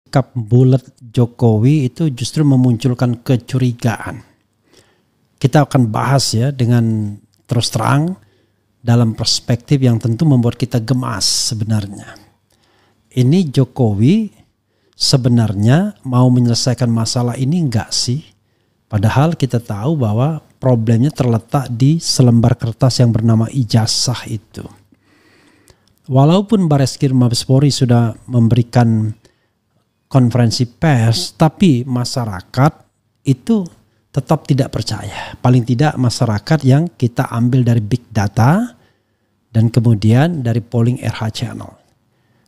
sikap bulat Jokowi itu justru memunculkan kecurigaan. Kita akan bahas ya dengan terus terang dalam perspektif yang tentu membuat kita gemas sebenarnya. Ini Jokowi sebenarnya mau menyelesaikan masalah ini enggak sih? Padahal kita tahu bahwa problemnya terletak di selembar kertas yang bernama ijazah itu. Walaupun Bareskrim Mabes Polri sudah memberikan konferensi pers, tapi masyarakat itu tetap tidak percaya. Paling tidak masyarakat yang kita ambil dari big data dan kemudian dari polling RH Channel.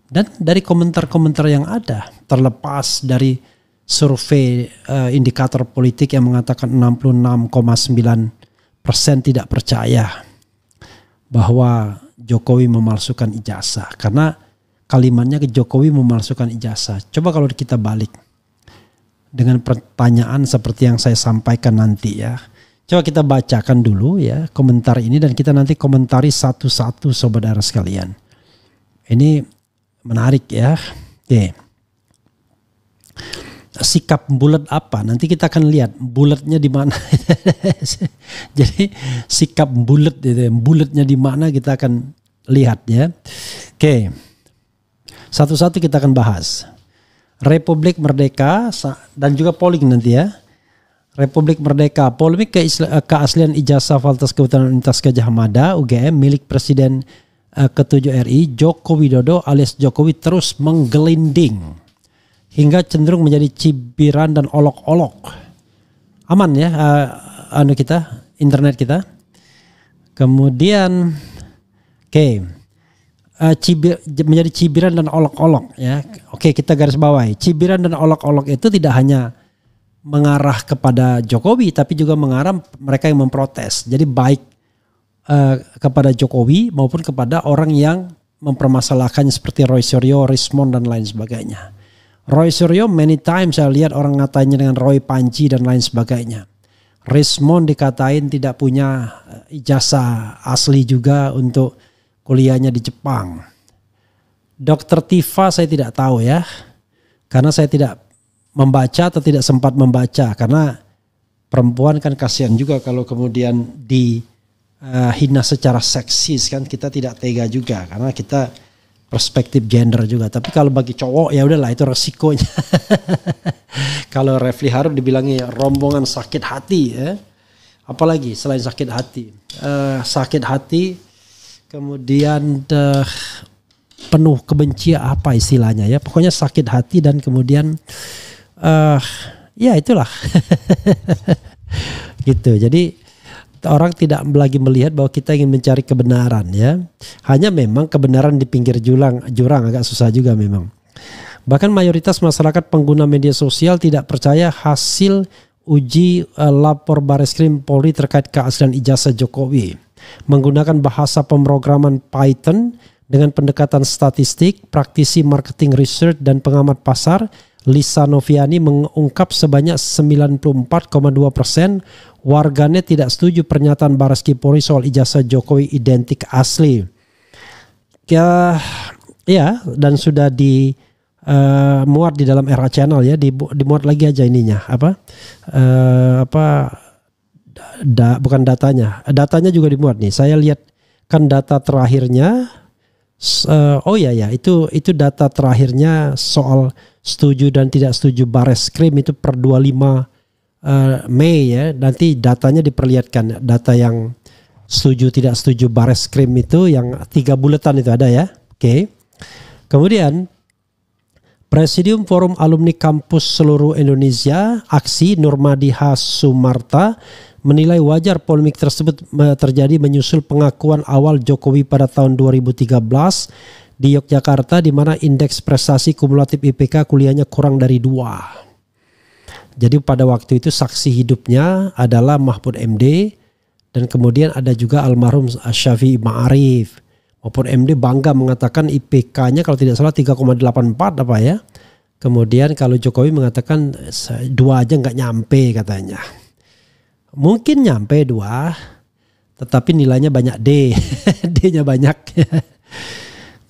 Dan dari komentar-komentar yang ada, terlepas dari survei indikator politik yang mengatakan 66,9% tidak percaya bahwa Jokowi memalsukan ijazah. Karena kalimatnya ke Jokowi memalsukan ijazah. Coba kalau kita balik dengan pertanyaan seperti yang saya sampaikan nanti ya. Coba kita bacakan dulu ya komentar ini dan kita nanti komentari satu-satu saudara sekalian. Ini menarik ya. Oke. Sikap bulat apa? Nanti kita akan lihat bulatnya di mana. Jadi sikap bulat itu, bulatnya di mana kita akan lihat ya. Oke. Satu-satu kita akan bahas. Republik Merdeka dan juga polling nanti ya. Republik Merdeka, polemik keaslian ijazah Fakultas Kehutanan Universitas Gadjah Mada UGM milik Presiden ke-7 RI Joko Widodo alias Jokowi terus menggelinding hingga cenderung menjadi cibiran dan olok-olok. Aman ya internet kita. Kemudian menjadi cibiran dan olok-olok ya. Oke, kita garis bawahi. Cibiran dan olok-olok itu tidak hanya mengarah kepada Jokowi tapi juga mengarah mereka yang memprotes. Jadi baik kepada Jokowi maupun kepada orang yang mempermasalahkannya seperti Roy Suryo, Rismond dan lain sebagainya. Roy Suryo many times saya lihat orang ngatanya dengan Roy Panji dan lain sebagainya. Rismond dikatain tidak punya ijazah asli juga untuk kuliahnya di Jepang. Dr. Tifa saya tidak tahu ya. Karena saya tidak membaca atau tidak sempat membaca. Karena perempuan kan kasihan juga kalau kemudian dihina secara seksis kan. Kita tidak tega juga. Karena kita perspektif gender juga. Tapi kalau bagi cowok ya udahlah itu resikonya. Kalau Refli Harun dibilangi rombongan sakit hati ya. Apalagi selain sakit hati. Sakit hati. Kemudian penuh kebencian apa istilahnya ya. Pokoknya sakit hati dan kemudian ya itulah. Gitu. Jadi orang tidak lagi melihat bahwa kita ingin mencari kebenaran ya. Hanya memang kebenaran di pinggir jurang agak susah juga memang. Bahkan mayoritas masyarakat pengguna media sosial tidak percaya hasil uji lapor Bareskrim Polri terkait keaslian ijazah Jokowi. Menggunakan bahasa pemrograman Python dengan pendekatan statistik, praktisi marketing research dan pengamat pasar Lisa Noviani mengungkap sebanyak 94,2% warganet tidak setuju pernyataan Bareskrim Polri soal ijazah Jokowi identik asli. Ya dan sudah dimuat di dalam RH Channel ya, dimuat lagi aja ininya bukan datanya juga dimuat nih. Saya lihat kan data terakhirnya. Itu data terakhirnya soal setuju dan tidak setuju Bareskrim itu per 25 Mei ya. Nanti datanya diperlihatkan, data yang setuju tidak setuju Bareskrim itu yang 3 buletan itu ada ya. Oke. Kemudian Presidium Forum Alumni Kampus Seluruh Indonesia Aksi Nurmadi H. Sumarta menilai wajar polemik tersebut terjadi menyusul pengakuan awal Jokowi pada tahun 2013 di Yogyakarta di mana indeks prestasi kumulatif IPK kuliahnya kurang dari 2. Jadi pada waktu itu saksi hidupnya adalah Mahfud MD dan kemudian ada juga almarhum Syafi'i Ma'arif. Mahfud MD bangga mengatakan IPK-nya kalau tidak salah 3,84 apa ya. Kemudian kalau Jokowi mengatakan 2 aja nggak nyampe katanya. Mungkin nyampe 2, tetapi nilainya banyak D. D-nya banyak.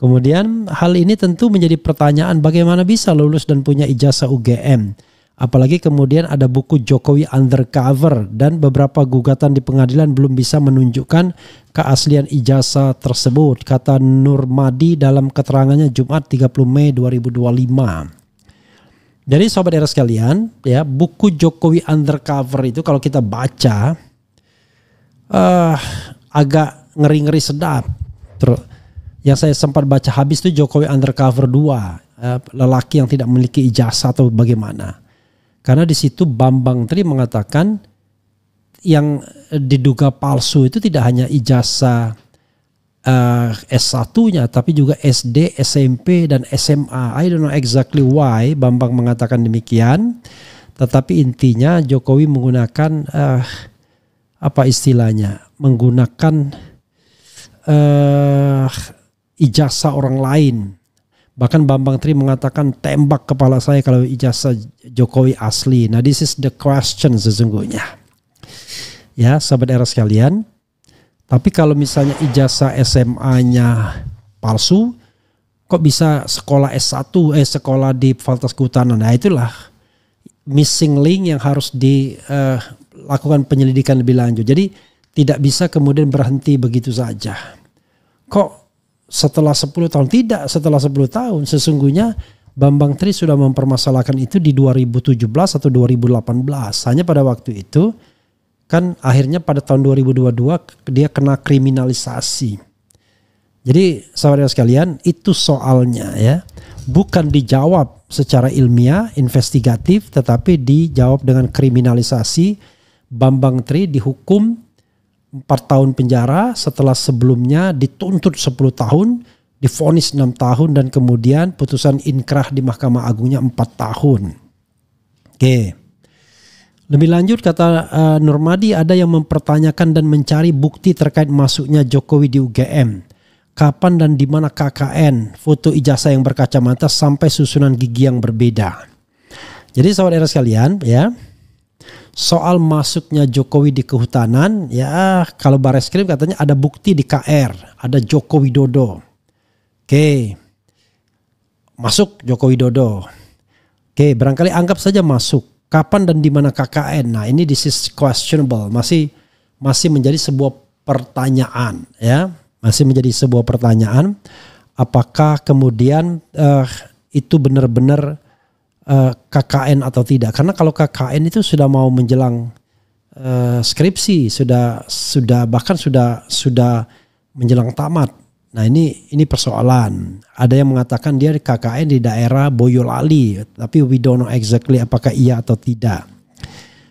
Kemudian hal ini tentu menjadi pertanyaan bagaimana bisa lulus dan punya ijazah UGM. Apalagi kemudian ada buku Jokowi Undercover dan beberapa gugatan di pengadilan belum bisa menunjukkan keaslian ijazah tersebut, kata Nurmadi dalam keterangannya Jumat 30 Mei 2025. Jadi sobat era sekalian, ya, buku Jokowi Undercover itu kalau kita baca agak ngeri-ngeri sedap. Yang saya sempat baca habis itu Jokowi Undercover 2, lelaki yang tidak memiliki ijazah atau bagaimana. Karena di situ Bambang Tri mengatakan yang diduga palsu itu tidak hanya ijazah S1-nya tapi juga SD, SMP dan SMA. I don't know exactly why Bambang mengatakan demikian. Tetapi intinya Jokowi menggunakan apa istilahnya? Menggunakan ijazah orang lain. Bahkan Bambang Tri mengatakan tembak kepala saya kalau ijazah Jokowi asli. Nah, this is the question sesungguhnya. Ya, sahabat era sekalian. Tapi kalau misalnya ijazah SMA-nya palsu, kok bisa sekolah S1, sekolah di Fakultas Kehutanan. Nah, itulah missing link yang harus dilakukan penyelidikan lebih lanjut. Jadi tidak bisa kemudian berhenti begitu saja. Kok setelah 10 tahun? Tidak setelah 10 tahun. Sesungguhnya Bambang Tri sudah mempermasalahkan itu di 2017 atau 2018. Hanya pada waktu itu kan akhirnya pada tahun 2022 dia kena kriminalisasi. Jadi saudara sekalian, itu soalnya ya. Bukan dijawab secara ilmiah, investigatif, tetapi dijawab dengan kriminalisasi. Bambang Tri dihukum 4 tahun penjara setelah sebelumnya dituntut 10 tahun, divonis 6 tahun dan kemudian putusan inkrah di Mahkamah Agungnya 4 tahun. Oke. Lebih lanjut kata Nurmadi, ada yang mempertanyakan dan mencari bukti terkait masuknya Jokowi di UGM. Kapan dan di mana KKN, foto ijazah yang berkacamata sampai susunan gigi yang berbeda. Jadi saudara sekalian ya, soal masuknya Jokowi di kehutanan, ya kalau Bareskrim katanya ada bukti di KR, ada Joko Widodo. Oke, masuk Joko Widodo. Oke, barangkali anggap saja masuk. Kapan dan di mana KKN? Nah, ini this is questionable, masih menjadi sebuah pertanyaan, ya, masih menjadi sebuah pertanyaan. Apakah kemudian itu benar-benar KKN atau tidak? Karena kalau KKN itu sudah mau menjelang skripsi, bahkan sudah menjelang tamat. Nah, ini persoalan. Ada yang mengatakan dia KKN di daerah Boyolali, tapi we don't know exactly apakah iya atau tidak.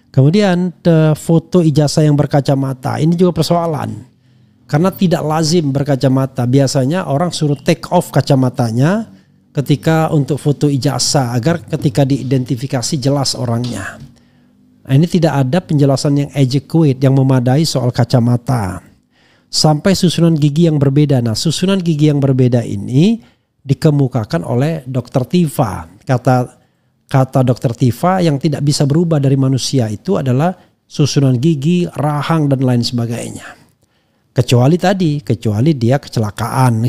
Kemudian foto ijazah yang berkacamata, ini juga persoalan. Karena tidak lazim berkacamata. Biasanya orang suruh take off kacamatanya ketika untuk foto ijazah agar ketika diidentifikasi jelas orangnya. Nah, ini tidak ada penjelasan yang adequate, yang memadai soal kacamata. Sampai susunan gigi yang berbeda. Nah, susunan gigi yang berbeda ini dikemukakan oleh Dr. Tifa. Kata Dr. Tifa, yang tidak bisa berubah dari manusia itu adalah susunan gigi, rahang dan lain sebagainya. Kecuali dia kecelakaan.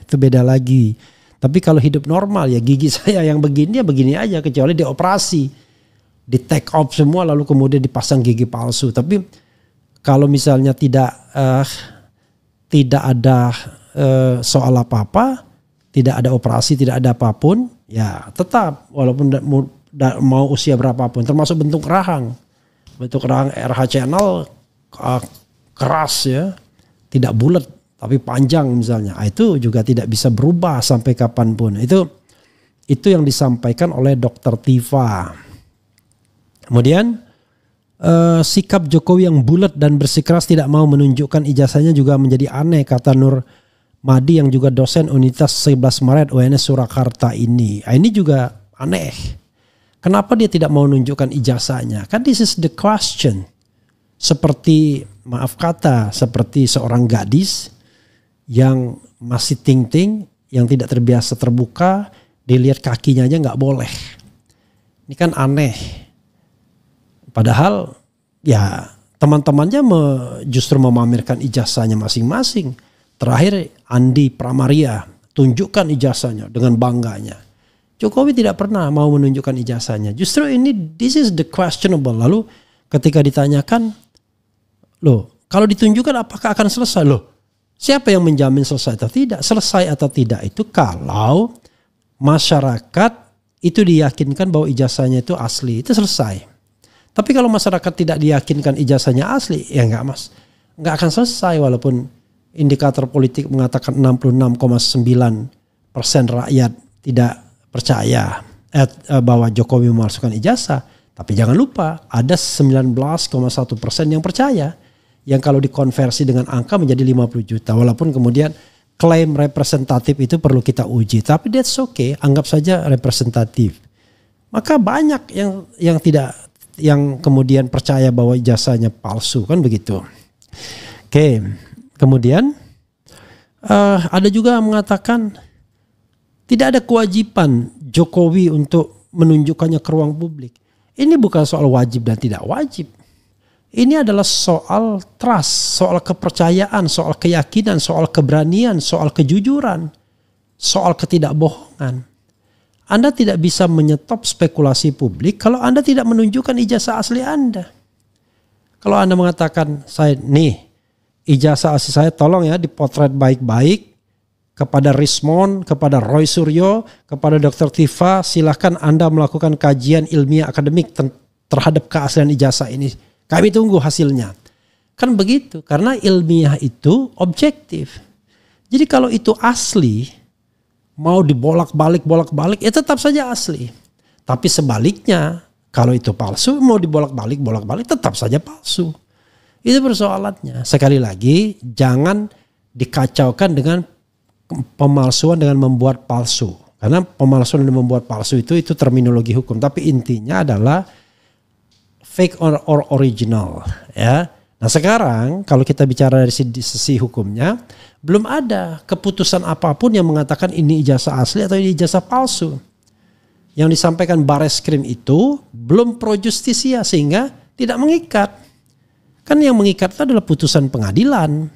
Itu beda lagi. Tapi kalau hidup normal ya gigi saya yang begini ya begini aja, kecuali dioperasi, di take off semua lalu kemudian dipasang gigi palsu. Tapi kalau misalnya tidak ada soal apa-apa, tidak ada operasi, tidak ada apapun, ya tetap walaupun mau usia berapapun, termasuk bentuk rahang RH channel keras ya, tidak bulat tapi panjang misalnya, itu juga tidak bisa berubah sampai kapanpun. Itu yang disampaikan oleh Dr. Tifa. Kemudian sikap Jokowi yang bulat dan bersikeras tidak mau menunjukkan ijazahnya juga menjadi aneh, kata Nur Madi yang juga dosen Universitas 11 Maret UNS Surakarta ini. Ini juga aneh. Kenapa dia tidak mau menunjukkan ijazahnya? Kan this is the question. Seperti seperti seorang gadis yang masih ting-ting, yang tidak terbiasa terbuka, dilihat kakinya aja nggak boleh. Ini kan aneh. Padahal ya teman-temannya justru memamerkan ijazahnya masing-masing. Terakhir Andi Pramaria, tunjukkan ijazahnya dengan bangganya. Jokowi tidak pernah mau menunjukkan ijazahnya. Justru ini, this is the questionable. Lalu ketika ditanyakan, loh kalau ditunjukkan apakah akan selesai? Loh siapa yang menjamin selesai atau tidak? Selesai atau tidak itu kalau masyarakat itu diyakinkan bahwa ijazahnya itu asli, itu selesai. Tapi kalau masyarakat tidak diyakinkan ijazahnya asli, ya nggak akan selesai walaupun indikator politik mengatakan 66,9% rakyat tidak percaya bahwa Jokowi memalsukan ijazah. Tapi jangan lupa ada 19,1% yang percaya. Yang kalau dikonversi dengan angka menjadi 50 juta. Walaupun kemudian klaim representatif itu perlu kita uji. Tapi that's okay, anggap saja representatif. Maka banyak yang kemudian percaya bahwa ijazahnya palsu, kan begitu. Oke, kemudian ada juga yang mengatakan tidak ada kewajiban Jokowi untuk menunjukkannya ke ruang publik. Ini bukan soal wajib dan tidak wajib. Ini adalah soal trust, soal kepercayaan, soal keyakinan, soal keberanian, soal kejujuran, soal ketidakbohongan. Anda tidak bisa menyetop spekulasi publik kalau Anda tidak menunjukkan ijazah asli Anda. Kalau Anda mengatakan, ijazah asli saya tolong ya dipotret baik-baik kepada Rismond, kepada Roy Suryo, kepada Dr. Tifa, silahkan Anda melakukan kajian ilmiah akademik terhadap keaslian ijazah ini. Kami tunggu hasilnya. Kan begitu, karena ilmiah itu objektif. Jadi kalau itu asli, mau dibolak-balik, ya tetap saja asli. Tapi sebaliknya, kalau itu palsu, mau dibolak-balik, tetap saja palsu. Itu persoalannya. Sekali lagi, jangan dikacaukan dengan pemalsuan dengan membuat palsu. Karena pemalsuan dan membuat palsu itu terminologi hukum. Tapi intinya adalah fake or original, ya. Nah sekarang kalau kita bicara dari sisi hukumnya, belum ada keputusan apapun yang mengatakan ini ijazah asli atau ini ijazah palsu. Yang disampaikan Bareskrim itu belum pro justisia sehingga tidak mengikat. Kan yang mengikat itu adalah putusan pengadilan.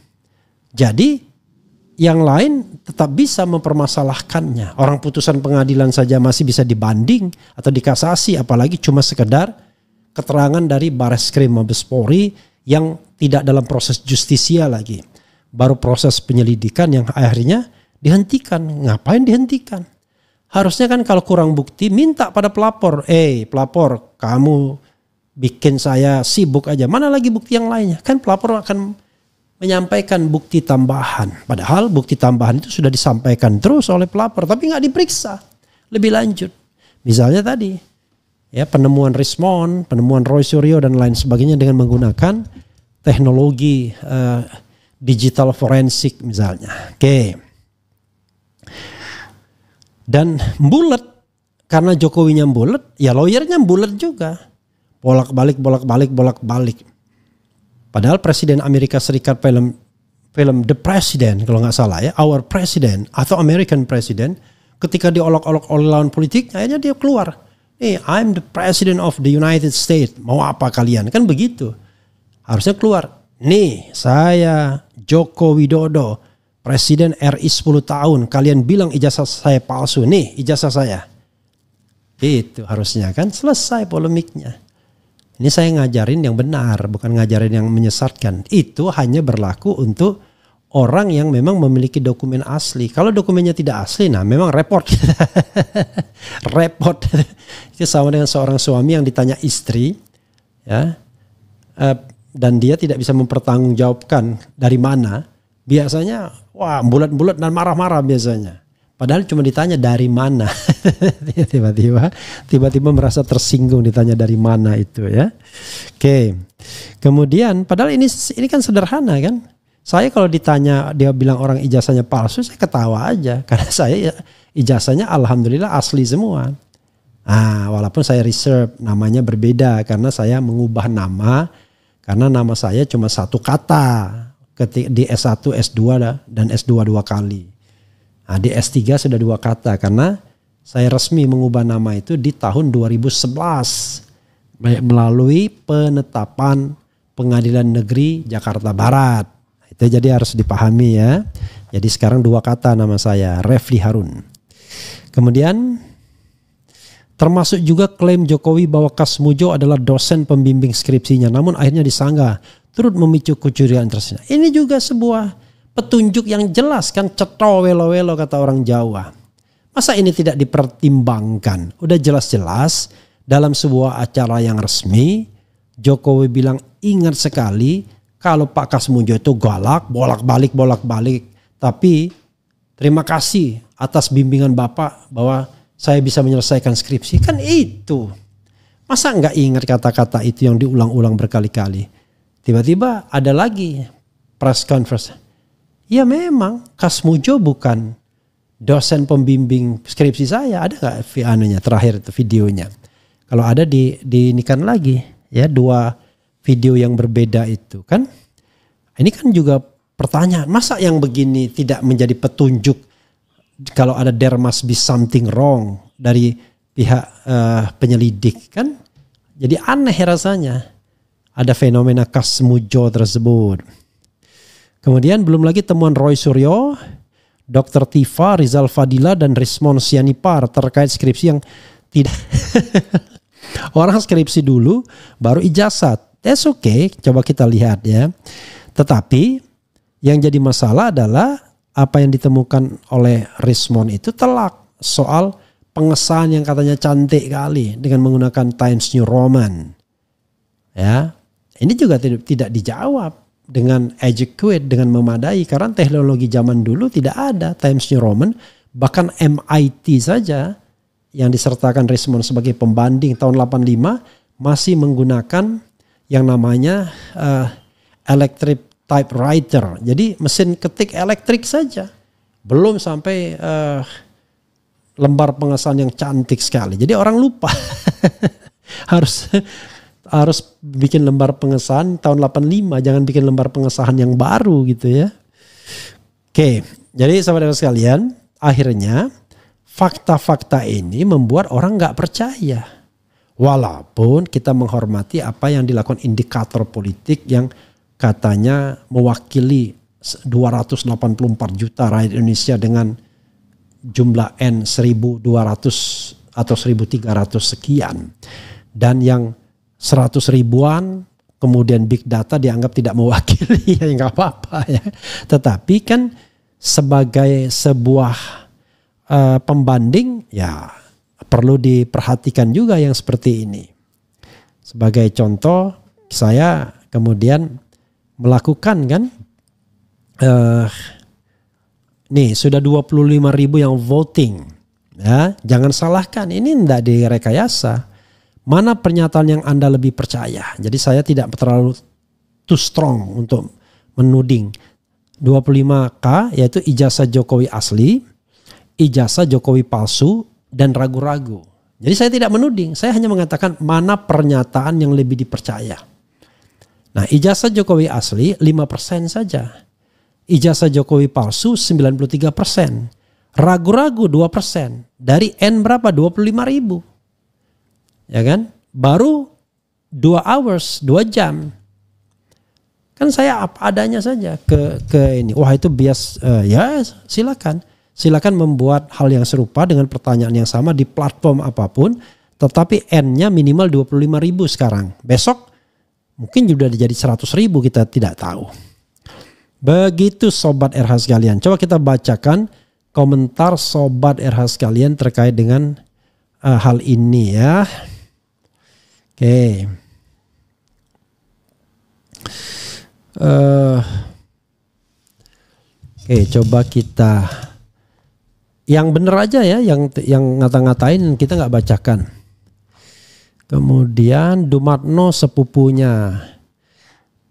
Jadi yang lain tetap bisa mempermasalahkannya. Orang putusan pengadilan saja masih bisa dibanding atau dikasasi, apalagi cuma sekedar keterangan dari Bareskrim Mabes Polri yang tidak dalam proses justisia lagi. Baru proses penyelidikan yang akhirnya dihentikan. Ngapain dihentikan? Harusnya kan kalau kurang bukti minta pada pelapor. Pelapor, kamu bikin saya sibuk aja. Mana lagi bukti yang lainnya? Kan pelapor akan menyampaikan bukti tambahan. Padahal bukti tambahan itu sudah disampaikan terus oleh pelapor. Tapi nggak diperiksa lebih lanjut. Misalnya tadi, ya penemuan Rismond, penemuan Roy Suryo dan lain sebagainya dengan menggunakan teknologi digital forensik misalnya. Oke. Dan bulat, karena Jokowinya bulat, ya lawyernya bulat juga. Bolak-balik. Padahal Presiden Amerika Serikat film The President kalau nggak salah ya, Our President atau American President, ketika diolok-olok oleh lawan politiknya, akhirnya dia keluar. I'm the President of the United States. Mau apa kalian? Kan begitu. Harusnya keluar. Saya Joko Widodo, Presiden RI 10 tahun. Kalian bilang ijazah saya palsu. Ijazah saya. Itu harusnya kan selesai polemiknya. Ini saya ngajarin yang benar, bukan ngajarin yang menyesatkan. Itu hanya berlaku untuk orang yang memang memiliki dokumen asli. Kalau dokumennya tidak asli, nah memang repot. Repot. Itu sama dengan seorang suami yang ditanya istri, ya, dan dia tidak bisa mempertanggungjawabkan dari mana. Biasanya, bulat-bulat dan marah-marah biasanya. Padahal cuma ditanya dari mana. tiba-tiba merasa tersinggung ditanya dari mana itu, ya. Oke. Kemudian, padahal ini kan sederhana kan. Saya kalau ditanya dia bilang orang ijazahnya palsu, saya ketawa aja. Karena saya ijazahnya alhamdulillah asli semua. Walaupun saya reserve namanya berbeda karena saya mengubah nama. Karena nama saya cuma satu kata di S1, S2 dan S2 2 kali. Di S3 sudah 2 kata karena saya resmi mengubah nama itu di tahun 2011 melalui penetapan Pengadilan Negeri Jakarta Barat. Itu jadi harus dipahami ya. Jadi sekarang 2 kata nama saya, Refli Harun. Kemudian termasuk juga klaim Jokowi bahwa Kasmujo adalah dosen pembimbing skripsinya, namun akhirnya disanggah, turut memicu kecurigaan tersebut. Ini juga sebuah petunjuk yang jelas kan, ceto welo-welo kata orang Jawa. Masa ini tidak dipertimbangkan? Udah jelas-jelas dalam sebuah acara yang resmi, Jokowi bilang ingat sekali kalau Pak Kasmujo itu galak, bolak-balik. Tapi terima kasih atas bimbingan Bapak bahwa saya bisa menyelesaikan skripsi. Kan itu. Masa nggak ingat kata-kata itu yang diulang-ulang berkali-kali? Tiba-tiba ada lagi press conference. Ya memang Kasmujo bukan dosen pembimbing skripsi saya. Ada nggak terakhir itu videonya? Kalau ada diinikan lagi ya, 2 video yang berbeda itu kan. Ini kan juga pertanyaan, masa yang begini tidak menjadi petunjuk kalau ada there must be something wrong dari pihak penyelidik kan? Jadi aneh rasanya ada fenomena Kasmujo tersebut. Kemudian belum lagi temuan Roy Suryo, Dr. Tifa, Rizal Fadila, dan Rismon Sianipar terkait skripsi yang tidak orang skripsi dulu baru ijazah. That's okay, coba kita lihat ya. Tetapi yang jadi masalah adalah apa yang ditemukan oleh Rismon itu telak soal pengesahan yang katanya cantik kali dengan menggunakan Times New Roman. Ya, ini juga tidak dijawab dengan adequate, dengan memadai, karena teknologi zaman dulu tidak ada Times New Roman. Bahkan MIT saja yang disertakan Rismon sebagai pembanding tahun 85 masih menggunakan yang namanya electric typewriter. Jadi mesin ketik elektrik saja. Belum sampai lembar pengesahan yang cantik sekali. Jadi orang lupa. harus bikin lembar pengesahan tahun 85, jangan bikin lembar pengesahan yang baru gitu ya. Oke, jadi sahabat-sahabat sekalian, akhirnya fakta-fakta ini membuat orang nggak percaya. Walaupun kita menghormati apa yang dilakukan indikator politik yang katanya mewakili 284 juta rakyat Indonesia dengan jumlah N 1.200 atau 1.300 sekian. Dan yang 100 ribuan kemudian big data dianggap tidak mewakili, ya nggak apa-apa ya. Tetapi kan sebagai sebuah pembanding ya perlu diperhatikan juga yang seperti ini. Sebagai contoh, saya kemudian melakukan kan nih sudah 25.000 yang voting ya, jangan salahkan, ini tidak direkayasa. Mana pernyataan yang Anda lebih percaya? Jadi saya tidak terlalu too strong untuk menuding. 25K yaitu ijazah Jokowi asli, ijazah Jokowi palsu, dan ragu-ragu. Jadi saya tidak menuding, saya hanya mengatakan mana pernyataan yang lebih dipercaya. Nah, ijazah Jokowi asli 5% saja. Ijazah Jokowi palsu 93%. Ragu-ragu 2%. Dari N berapa? 25.000. Ya kan? Baru 2 hours, 2 jam. Kan saya apa adanya saja ke ini. Wah, itu bias. Ya silakan. Silakan membuat hal yang serupa dengan pertanyaan yang sama di platform apapun. Tetapi N-nya minimal 25.000 sekarang. Besok mungkin juga jadi 100.000, kita tidak tahu. Begitu Sobat RH sekalian. Coba kita bacakan komentar Sobat RH sekalian terkait dengan hal ini ya. Oke. Oke, coba kita yang benar aja ya, yang ngata-ngatain kita nggak bacakan. Kemudian Dumatno sepupunya.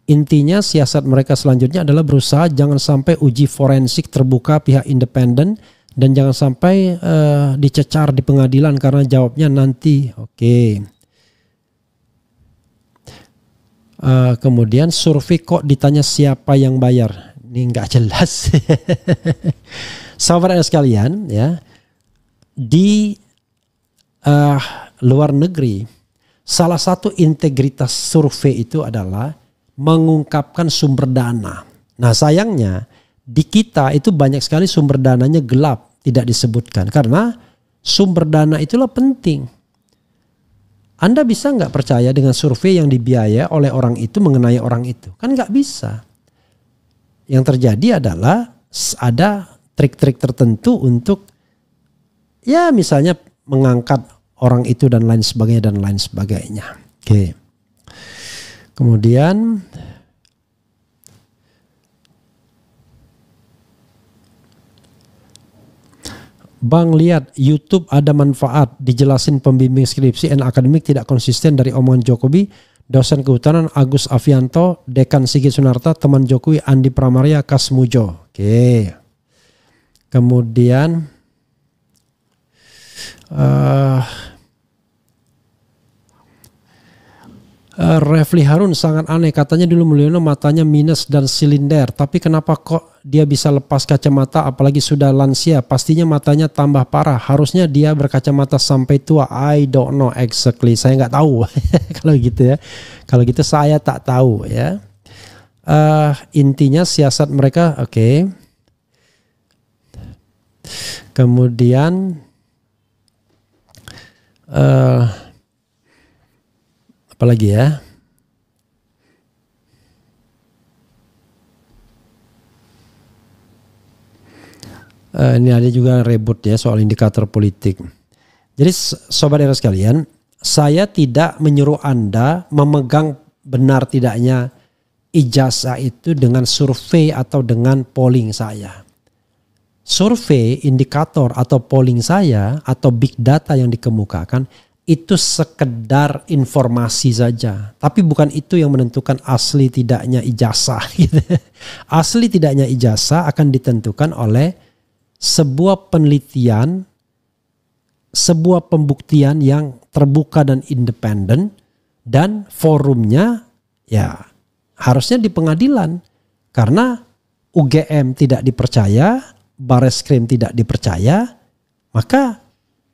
Intinya siasat mereka selanjutnya adalah berusaha jangan sampai uji forensik terbuka pihak independen dan jangan sampai dicecar di pengadilan karena jawabnya nanti. Oke. Kemudian survei kok ditanya siapa yang bayar. Ini nggak jelas. Sahabat sekalian ya, di luar negeri salah satu integritas survei itu adalah mengungkapkan sumber dana. Nah sayangnya di kita itu banyak sekali sumber dananya gelap, tidak disebutkan. Karena sumber dana itulah penting. Anda bisa nggak percaya dengan survei yang dibiayai oleh orang itu mengenai orang itu? Kan nggak bisa. Yang terjadi adalah ada trik-trik tertentu untuk ya misalnya mengangkat orang itu dan lain sebagainya. Oke. Kemudian Bang, lihat YouTube ada manfaat, dijelasin pembimbing skripsi dan akademik tidak konsisten dari omongan Jokowi, dosen kehutanan Agus Afianto, dekan Sigit Sunarta, teman Jokowi Andi Pramarya Kasmujo. Oke. Kemudian Refli Harun sangat aneh, katanya dulu Mulyono matanya minus dan silinder, tapi kenapa kok dia bisa lepas kacamata apalagi sudah lansia, pastinya matanya tambah parah, harusnya dia berkacamata sampai tua. I don't know exactly, saya nggak tahu. Kalau gitu ya, kalau gitu saya tak tahu ya. Intinya siasat mereka oke. Kemudian apalagi ya? Ini ada juga ribut ya soal indikator politik. Jadi sobat era sekalian, saya tidak menyuruh Anda memegang benar tidaknya ijazah itu dengan survei atau dengan polling saya. Survei, indikator atau polling saya atau big data yang dikemukakan itu sekedar informasi saja, tapi bukan itu yang menentukan asli tidaknya ijazah. Asli tidaknya ijazah akan ditentukan oleh sebuah penelitian, sebuah pembuktian yang terbuka dan independen, dan forumnya ya harusnya di pengadilan, karena UGM tidak dipercaya, Bareskrim tidak dipercaya, maka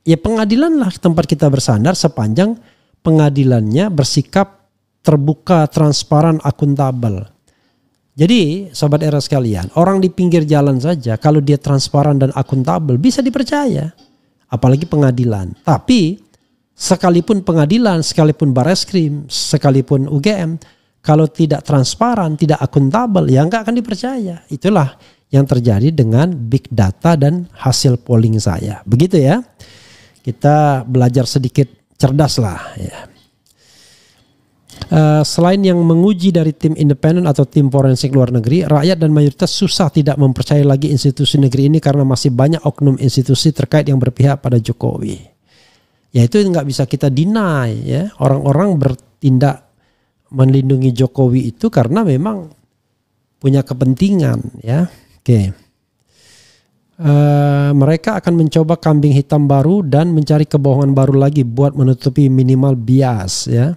ya pengadilanlah tempat kita bersandar sepanjang pengadilannya bersikap terbuka, transparan, akuntabel. Jadi sobat era sekalian, orang di pinggir jalan saja kalau dia transparan dan akuntabel bisa dipercaya. Apalagi pengadilan. Tapi sekalipun pengadilan, sekalipun Bareskrim, sekalipun UGM, kalau tidak transparan, tidak akuntabel, ya nggak akan dipercaya. Itulah yang terjadi dengan big data dan hasil polling saya. Begitu ya. Kita belajar sedikit cerdas lah ya. Selain yang menguji dari tim independen atau tim forensik luar negeri, rakyat dan mayoritas susah tidak mempercayai lagi institusi negeri ini karena masih banyak oknum institusi terkait yang berpihak pada Jokowi. Ya itu nggak bisa kita deny ya. Orang-orang bertindak melindungi Jokowi itu karena memang punya kepentingan ya. Oke. Mereka akan mencoba kambing hitam baru dan mencari kebohongan baru lagi buat menutupi minimal bias ya.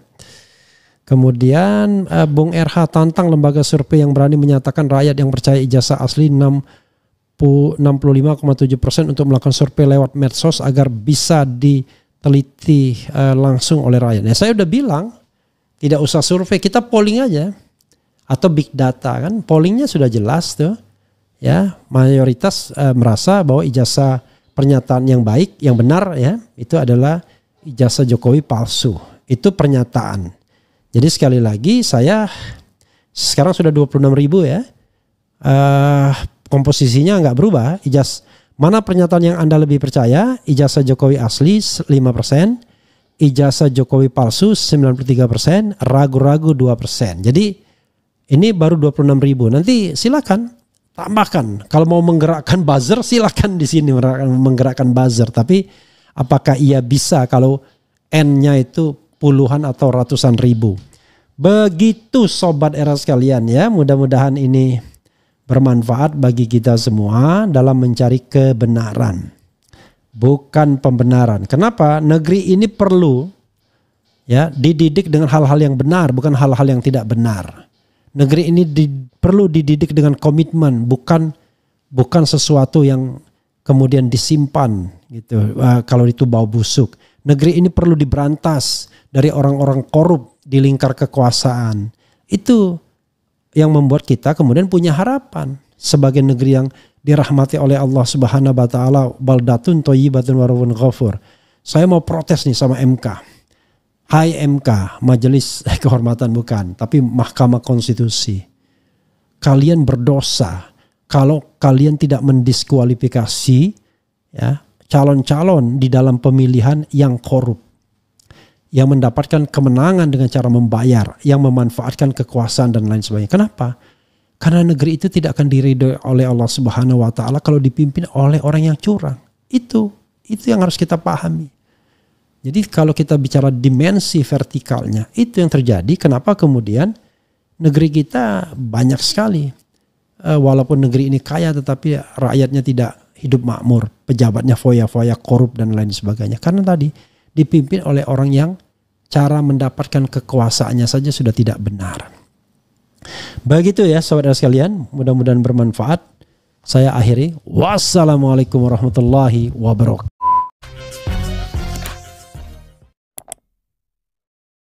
Kemudian Bung RH tantang lembaga survei yang berani menyatakan rakyat yang percaya ijazah asli 65,7% untuk melakukan survei lewat medsos agar bisa diteliti langsung oleh rakyat. Nah, saya udah bilang tidak usah survei, kita polling aja atau big data kan, pollingnya sudah jelas tuh. Ya, mayoritas merasa bahwa ijazah pernyataan yang baik, yang benar ya, itu adalah ijazah Jokowi palsu. Itu pernyataan. Jadi sekali lagi saya sekarang sudah 26.000 ya. Komposisinya nggak berubah. Mana pernyataan yang Anda lebih percaya? Ijazah Jokowi asli 5%, ijazah Jokowi palsu 93%, ragu-ragu 2%. Jadi ini baru 26.000. Nanti silakan tambahkan. Kalau mau menggerakkan buzzer silakan di sini menggerakkan buzzer. Tapi apakah ia bisa kalau N-nya itu puluhan atau ratusan ribu? Begitu sobat era sekalian ya. Mudah-mudahan ini bermanfaat bagi kita semua dalam mencari kebenaran, bukan pembenaran. Kenapa? Negeri ini perlu ya dididik dengan hal-hal yang benar, bukan hal-hal yang tidak benar. Negeri ini perlu dididik dengan komitmen, bukan sesuatu yang kemudian disimpan gitu. Kalau itu bau busuk. Negeri ini perlu diberantas dari orang-orang korup di lingkar kekuasaan. Itu yang membuat kita kemudian punya harapan sebagai negeri yang dirahmati oleh Allah Subhanahu wa taala, baldatun thayyibatun wa rabbun ghafur. Saya mau protes nih sama MK. Hai MK, Majelis Kehormatan bukan, tapi Mahkamah Konstitusi. Kalian berdosa kalau kalian tidak mendiskualifikasi ya calon-calon di dalam pemilihan yang korup, yang mendapatkan kemenangan dengan cara membayar, yang memanfaatkan kekuasaan dan lain sebagainya. Kenapa? Karena negeri itu tidak akan diridhoi oleh Allah Subhanahu wa taala kalau dipimpin oleh orang yang curang. Itu yang harus kita pahami. Jadi kalau kita bicara dimensi vertikalnya, itu yang terjadi. Kenapa kemudian negeri kita banyak sekali, walaupun negeri ini kaya tetapi rakyatnya tidak hidup makmur, pejabatnya foya-foya, korup dan lain sebagainya. Karena tadi dipimpin oleh orang yang cara mendapatkan kekuasaannya saja sudah tidak benar. Begitu ya saudara sekalian, mudah-mudahan bermanfaat. Saya akhiri. Wassalamualaikum warahmatullahi wabarakatuh.